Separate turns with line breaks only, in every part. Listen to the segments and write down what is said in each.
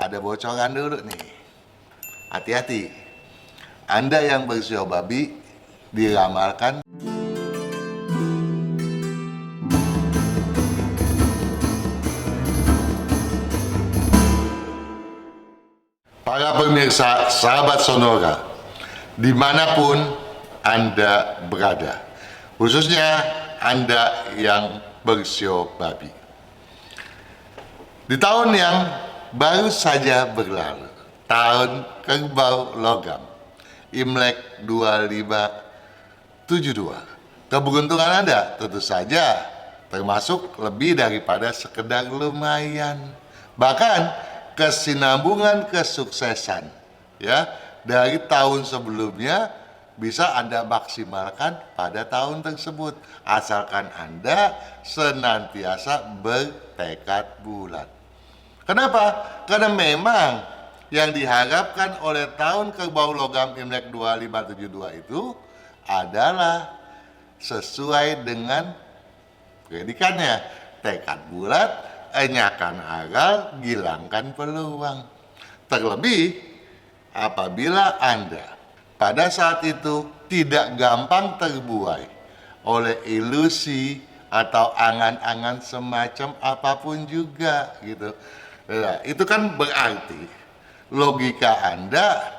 Ada bocoran dulu nih. Hati-hati. Anda yang bersio babi diramalkan para pemirsa sahabat Sonora dimanapun Anda berada, khususnya Anda yang bersio babi. Di tahun yang baru saja berlalu, tahun kerbau logam, Imlek 2572, keberuntungan Anda tentu saja termasuk lebih daripada sekedar lumayan, bahkan kesinambungan kesuksesan ya dari tahun sebelumnya bisa Anda maksimalkan pada tahun tersebut, asalkan Anda senantiasa bertekad bulat. Kenapa? Karena memang yang diharapkan oleh tahun kerbau logam Imlek 2572 itu adalah sesuai dengan predikannya, tekad bulat, enyakan agal, gilangkan peluang. Terlebih apabila Anda pada saat itu tidak gampang terbuai oleh ilusi atau angan-angan semacam apapun juga gitu. Nah, itu kan berarti logika Anda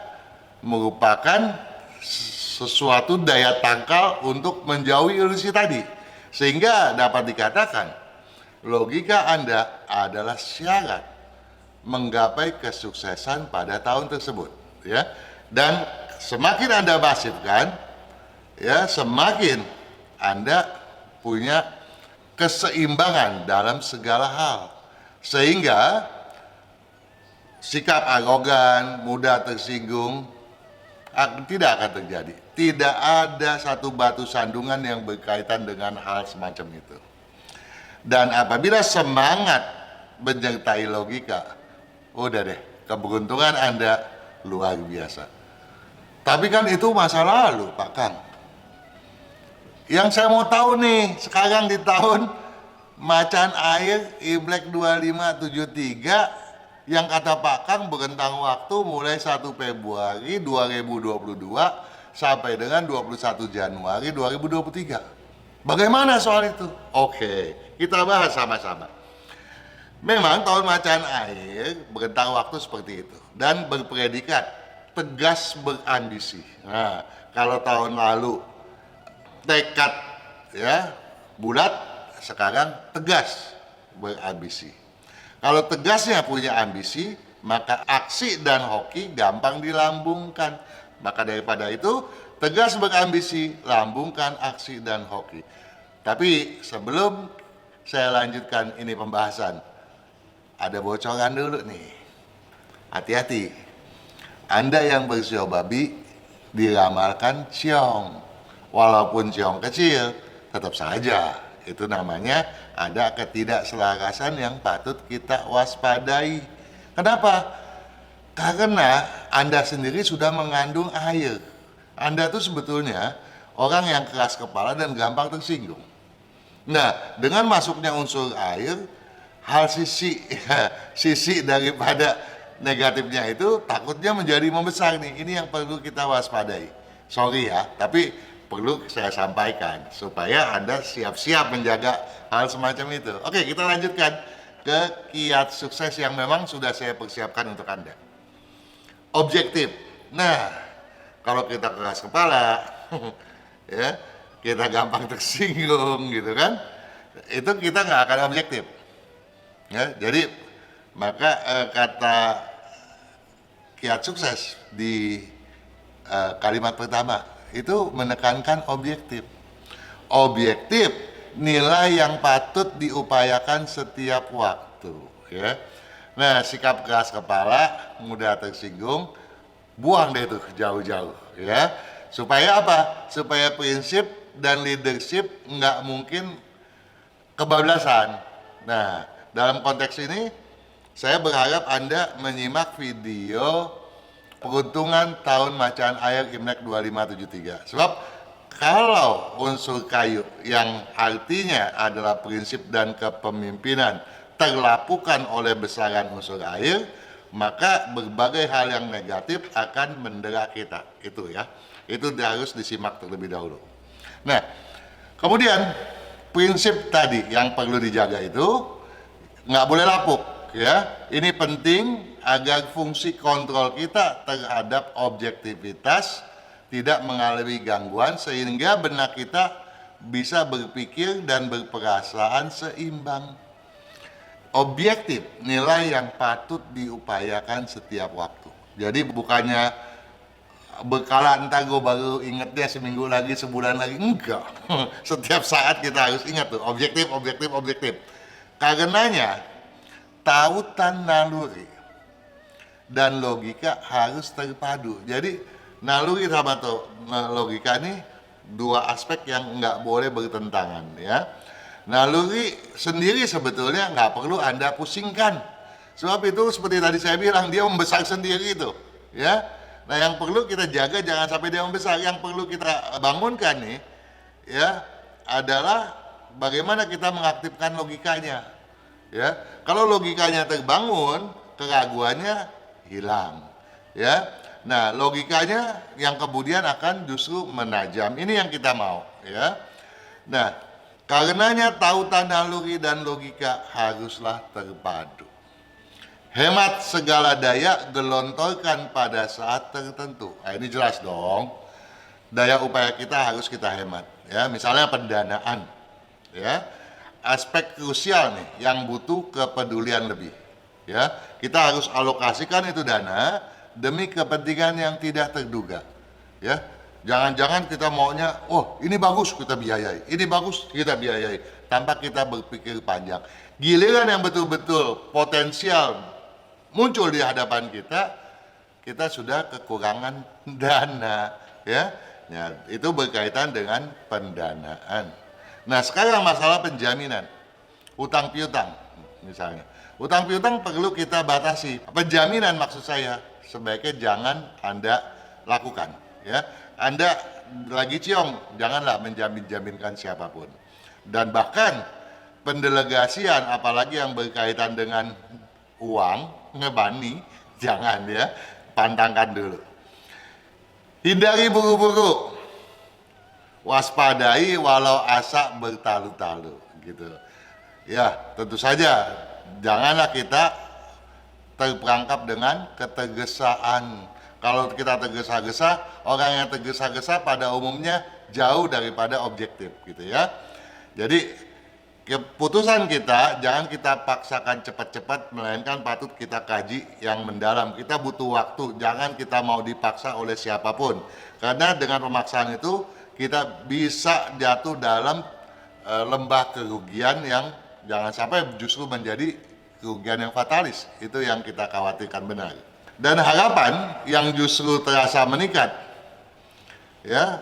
merupakan sesuatu daya tangkal untuk menjauhi ilusi tadi, sehingga dapat dikatakan logika Anda adalah syarat menggapai kesuksesan pada tahun tersebut, ya. Dan semakin Anda masifkan, ya, semakin Anda punya keseimbangan dalam segala hal, sehingga sikap arogan, mudah tersinggung tidak akan terjadi. Tidak ada satu batu sandungan yang berkaitan dengan hal semacam itu. Dan apabila semangat menyertai logika, udah deh, keberuntungan Anda luar biasa. Tapi kan itu masa lalu, Pak Kang. Yang saya mau tahu nih, sekarang di tahun macan air Imlek 2573, yang kata Pak Kang berentang waktu mulai 1 Februari 2022 sampai dengan 21 Januari 2023. Bagaimana soal itu? Oke, kita bahas sama-sama. Memang tahun macan air berentang waktu seperti itu dan berpredikat tegas berambisi. Nah, kalau tahun lalu tekad ya bulat, sekarang tegas berambisi. Kalau tegasnya punya ambisi, maka aksi dan hoki gampang dilambungkan. Maka daripada itu, tegas berambisi, lambungkan aksi dan hoki. Tapi sebelum saya lanjutkan ini pembahasan, ada bocoran dulu nih. Hati-hati. Anda yang bersio babi diramalkan ciong. Walaupun ciong kecil, tetap saja itu namanya ada ketidakselarasan yang patut kita waspadai. Kenapa? Karena Anda sendiri sudah mengandung air. Anda tuh sebetulnya orang yang keras kepala dan gampang tersinggung. Nah, dengan masuknya unsur air, hal sisi daripada negatifnya itu takutnya menjadi membesar nih. Ini yang perlu kita waspadai. Sorry ya, tapi perlu saya sampaikan supaya Anda siap-siap menjaga hal semacam itu. Oke, kita lanjutkan ke kiat sukses yang memang sudah saya persiapkan untuk Anda. Objektif. Nah, kalau kita keras kepala, ya, kita gampang tersinggung gitu kan, itu kita nggak akan objektif. Ya, jadi maka kata kiat sukses di kalimat pertama itu menekankan objektif. Objektif nilai yang patut diupayakan setiap waktu. Ya. Nah, sikap keras kepala, mudah tersinggung, buang deh itu jauh-jauh, ya. Supaya apa? Supaya prinsip dan leadership nggak mungkin kebablasan. Nah, dalam konteks ini, saya berharap Anda menyimak video peruntungan tahun macan air Imlek 2573. Sebab kalau unsur kayu yang artinya adalah prinsip dan kepemimpinan terlapukan oleh besaran unsur air, maka berbagai hal yang negatif akan mendera kita. Itu ya, itu harus disimak terlebih dahulu. Nah, kemudian prinsip tadi yang perlu dijaga itu nggak boleh lapuk ya. Ini penting agar fungsi kontrol kita terhadap objektivitas tidak mengalami gangguan sehingga benak kita bisa berpikir dan berperasaan seimbang. Objektif, nilai yang patut diupayakan setiap waktu. Jadi bukannya berkala entar gue baru ingetnya seminggu lagi, sebulan lagi, enggak. Setiap saat kita harus ingat tuh, objektif, objektif, objektif. Karenanya, tautan naluri dan logika harus terpadu. Jadi naluri sama logika ini dua aspek yang nggak boleh bertentangan ya. Naluri sendiri sebetulnya nggak perlu Anda pusingkan. Sebab itu seperti tadi saya bilang, dia membesar sendiri itu ya. Nah yang perlu kita jaga jangan sampai dia membesar. Yang perlu kita bangunkan nih ya adalah bagaimana kita mengaktifkan logikanya ya. Kalau logikanya terbangun, keraguannya hilang ya. Nah logikanya yang kemudian akan justru menajam. Ini yang kita mau ya. Nah karenanya tautan naluri dan logika haruslah terpadu. Hemat segala daya, gelontorkan pada saat tertentu. Nah, ini jelas dong. Daya upaya kita harus kita hemat. Ya, misalnya pendanaan. Ya, aspek krusial nih yang butuh kepedulian lebih. Ya, kita harus alokasikan itu dana demi kepentingan yang tidak terduga. Ya, jangan-jangan kita maunya, oh ini bagus kita biayai, ini bagus kita biayai, tanpa kita berpikir panjang. Giliran yang betul-betul potensial muncul di hadapan kita, kita sudah kekurangan dana, ya. Ya, itu berkaitan dengan pendanaan. Nah, sekarang masalah penjaminan, utang piutang, misalnya. Utang piutang perlu kita batasi. Penjaminan maksud saya sebaiknya jangan Anda lakukan, ya. Anda lagi ciong, janganlah menjamin-jaminkan siapapun. Dan bahkan pendelegasian, apalagi yang berkaitan dengan uang, ngebani, jangan ya, pantangkan dulu. Hindari buru-buru, waspadai walau asa bertalu-talu, gitu. Ya, tentu saja, janganlah kita terperangkap dengan ketergesaan. Kalau kita tergesa-gesa, orang yang tergesa-gesa pada umumnya jauh daripada objektif, gitu ya. Jadi keputusan kita jangan kita paksakan cepat-cepat, melainkan patut kita kaji yang mendalam. Kita butuh waktu, jangan kita mau dipaksa oleh siapapun. Karena dengan pemaksaan itu kita bisa jatuh dalam lembah kerugian yang jangan sampai justru menjadi kerugian yang fatalis. Itu yang kita khawatirkan benar. Dan harapan yang justru terasa meningkat, ya,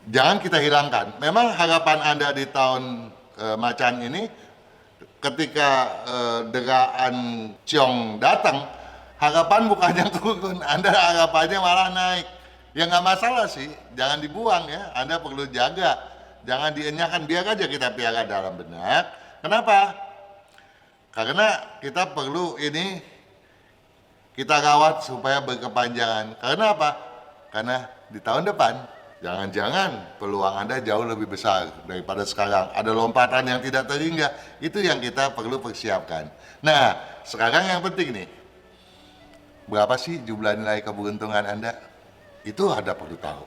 jangan kita hilangkan. Memang harapan Anda di tahun macan ini ketika deraan ciong datang, harapan bukannya turun, Anda harapannya malah naik. Ya nggak masalah sih, jangan dibuang ya, Anda perlu jaga, jangan dienyahkan, biar aja kita piara dalam benak. Kenapa? Karena kita perlu ini, kita rawat supaya berkepanjangan. Karena apa? Karena di tahun depan jangan-jangan peluang Anda jauh lebih besar daripada sekarang. Ada lompatan yang tidak terhingga. Itu yang kita perlu persiapkan. Nah, sekarang yang penting nih, berapa sih jumlah nilai keberuntungan Anda? Itu Anda perlu tahu.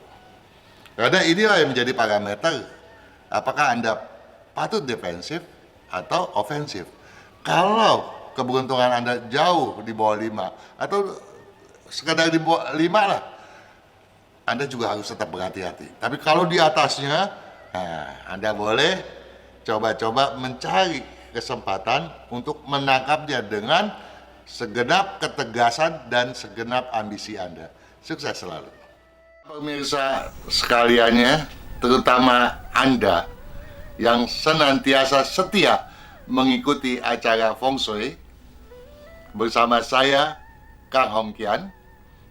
Karena inilah yang menjadi parameter apakah Anda patut defensif atau ofensif. Kalau keberuntungan Anda jauh di bawah 5 atau sekadar di bawah 5 lah, Anda juga harus tetap berhati-hati. Tapi kalau di atasnya, nah, Anda boleh coba-coba mencari kesempatan untuk menangkapnya dengan segenap ketegasan dan segenap ambisi Anda. Sukses selalu. Pemirsa sekaliannya, terutama Anda yang senantiasa setia mengikuti acara Feng Shui bersama saya, Kang Hong Kian,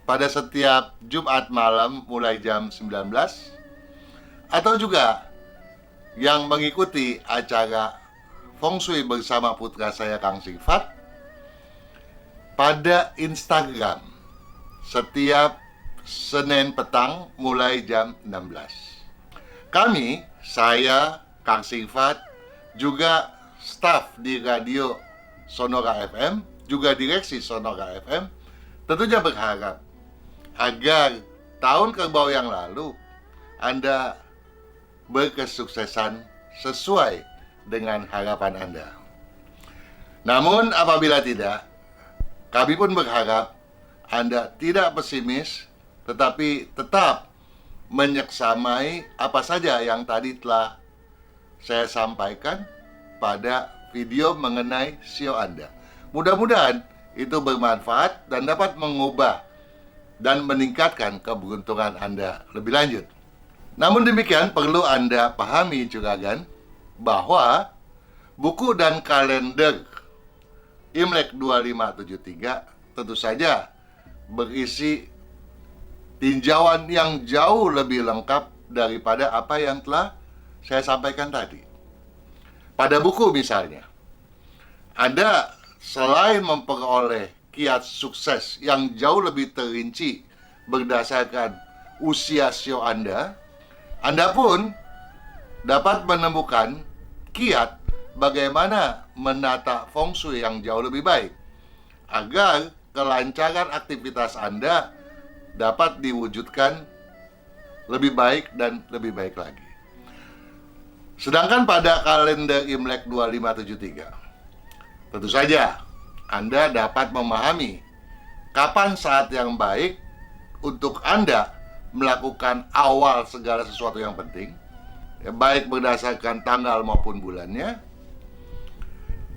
pada setiap Jumat malam mulai jam 19, atau juga yang mengikuti acara Feng Shui bersama putra saya Kang Sifat pada Instagram setiap Senin petang mulai jam 16. Kami, saya, Kang Sifat, juga staf di radio Sonora FM, juga direksi Sonora FM, tentunya berharap agar tahun kerbau yang lalu Anda berkesuksesan sesuai dengan harapan Anda. Namun apabila tidak, kami pun berharap Anda tidak pesimis, tetapi tetap menyeksamai apa saja yang tadi telah saya sampaikan pada video mengenai SEO Anda. Mudah-mudahan itu bermanfaat dan dapat mengubah dan meningkatkan keberuntungan Anda lebih lanjut. Namun demikian, perlu Anda pahami juga kan, bahwa buku dan kalender Imlek 2573 tentu saja berisi tinjauan yang jauh lebih lengkap daripada apa yang telah saya sampaikan tadi. Pada buku misalnya, Anda selain memperoleh kiat sukses yang jauh lebih terinci berdasarkan usia SEO Anda pun dapat menemukan kiat bagaimana menata feng shui yang jauh lebih baik agar kelancaran aktivitas Anda dapat diwujudkan lebih baik dan lebih baik lagi. Sedangkan pada kalender Imlek 2573, tentu saja Anda dapat memahami kapan saat yang baik untuk Anda melakukan awal segala sesuatu yang penting, ya, baik berdasarkan tanggal maupun bulannya,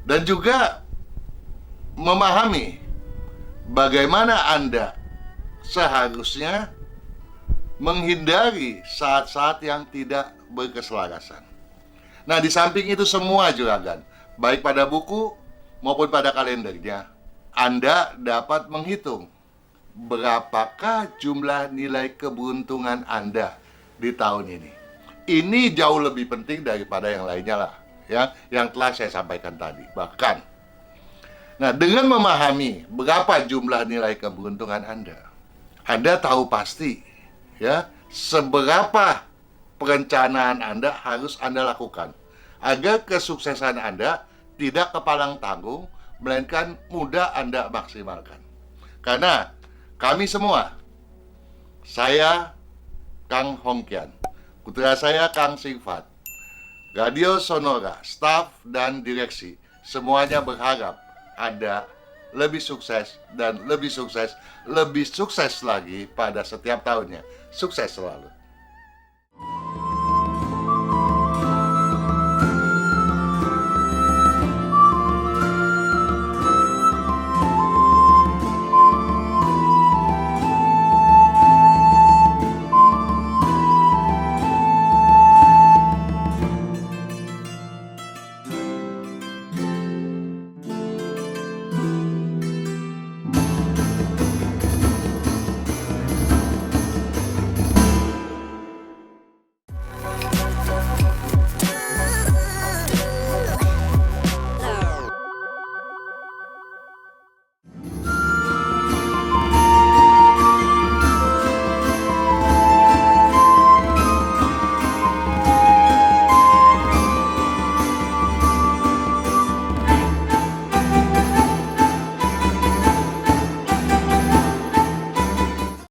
dan juga memahami bagaimana Anda seharusnya menghindari saat-saat yang tidak berkeselarasan. Nah, di samping itu semua juga kan, baik pada buku maupun pada kalendernya, Anda dapat menghitung berapakah jumlah nilai keberuntungan Anda di tahun ini. Ini jauh lebih penting daripada yang lainnya lah, ya, yang telah saya sampaikan tadi. Bahkan, nah, dengan memahami berapa jumlah nilai keberuntungan Anda tahu pasti, ya, seberapa perencanaan Anda harus Anda lakukan agar kesuksesan Anda tidak kepalang tanggung, melainkan mudah Anda maksimalkan. Karena kami semua, saya Kang Hongkian, putra saya Kang Sifat, Radio Sonora, staf dan direksi, semuanya berharap Anda lebih sukses dan lebih sukses lagi pada setiap tahunnya. Sukses selalu.